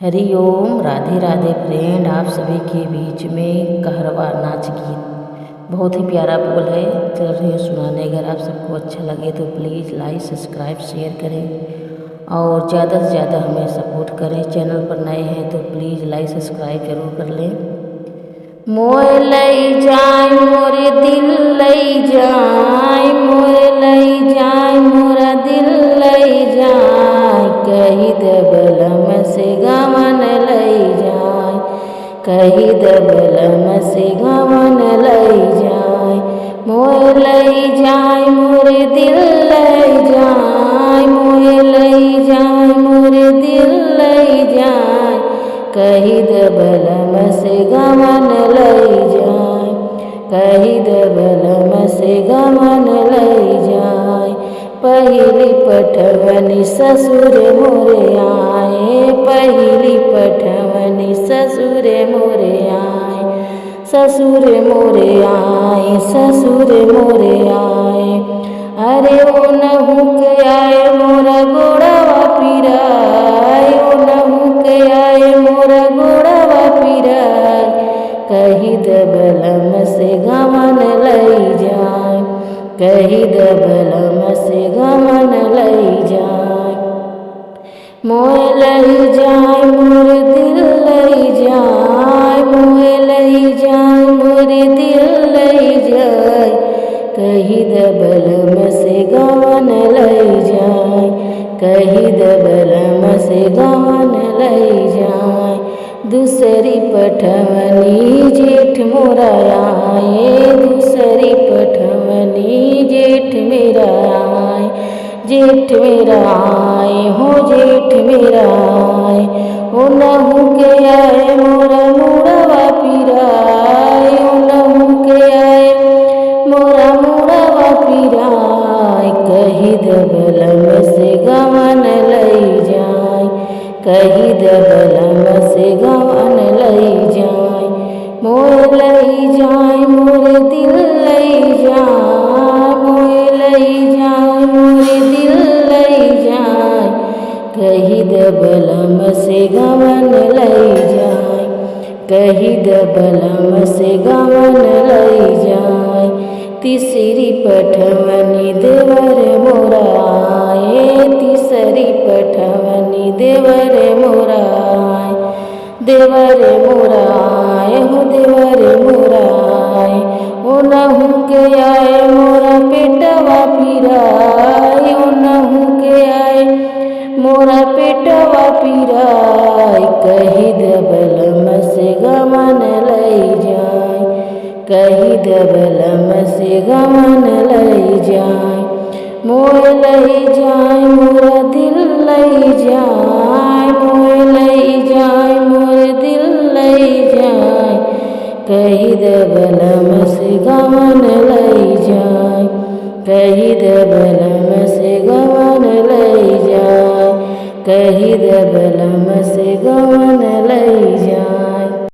हरि ओम। Radhe Radhe friend, आप सभी के बीच में कहरवा नाच गीत बहुत ही प्यारा बोल है, चल रही है सुनाने। अगर आप सबको अच्छा लगे तो प्लीज़ लाइक सब्सक्राइब शेयर करें और ज़्यादा से ज़्यादा हमें सपोर्ट करें। चैनल पर नए हैं तो प्लीज़ लाइक सब्सक्राइब जरूर कर लें। मोए लई जाए मोरे दिल लई जाए, मोए लई जाए मोरा दिल लई जाए, कही दबलम से गवन लई जाए, कही दबलम से गवन लई जाए। मोए लई जाए मोरे दिल लई जाए, मोए लई जाए मोरे दिल लई जाए, कही दबलम से गवन लई जाए, कही दबलम से गवन लई जाए। पहली पठवनी ससुर मोरे आए, पहली पठवनी ससुर मोरे आए, ससुर मोरे आए, ससुर मोरे आए। अरे ओ नहुक आए मोरा गोड़वा पिराए, ओ नहुक आए मोरा गोड़वा पिराए, कही दबलम से गवन लई जाए, कही दबलम से गवन लई जाए। मोए लई जाए मोर दिल लई जाए, मोए लई जाए मोर दिल लई जाए, कही दबलम से गवन लई जाए, कही दबलम से गवन लई जाए। दूसरी पठवनी जेठ मोरा आए, दूसरी पठवनी जेठ मेरा आए, जेठ मेरा आए हो जेठ मेरा आए। ओ नहु के आए मोरा मुड़वा पिराए, ओ नहु के आए मोरा मुड़वा पिराए, कही दबलम से गवन लई जाए, कही दबलम से गवन लई जाए। मोए लई जाए मोरे दिल लई जाए, मोए लई जाए मोरे दिल लई जाए, कही दबलम से गवन लई जाए, कही दबलम से गवन लई जाए। तीसरी पठवनी देवर मोरा आए, तीसरी पठवनी देवर मोरा आए, देवर मोरा आए हो देवर मोरा आए। ओ नहु के आए मोरा पेटवा पिराए, ओ नहु के आए मोरा पेटवा पिराए, कही दबलम से गवन लई जाए, कही दबलम से गवन लई जाए। मोए लई जाए मोरा दिल लई जाए, मोए लई जाए मोर दिल लई जाए, कही दबलम से गवन लई जाए, कही दबलम से गवन लई जाए, कही दबलम से गवन लई जाए।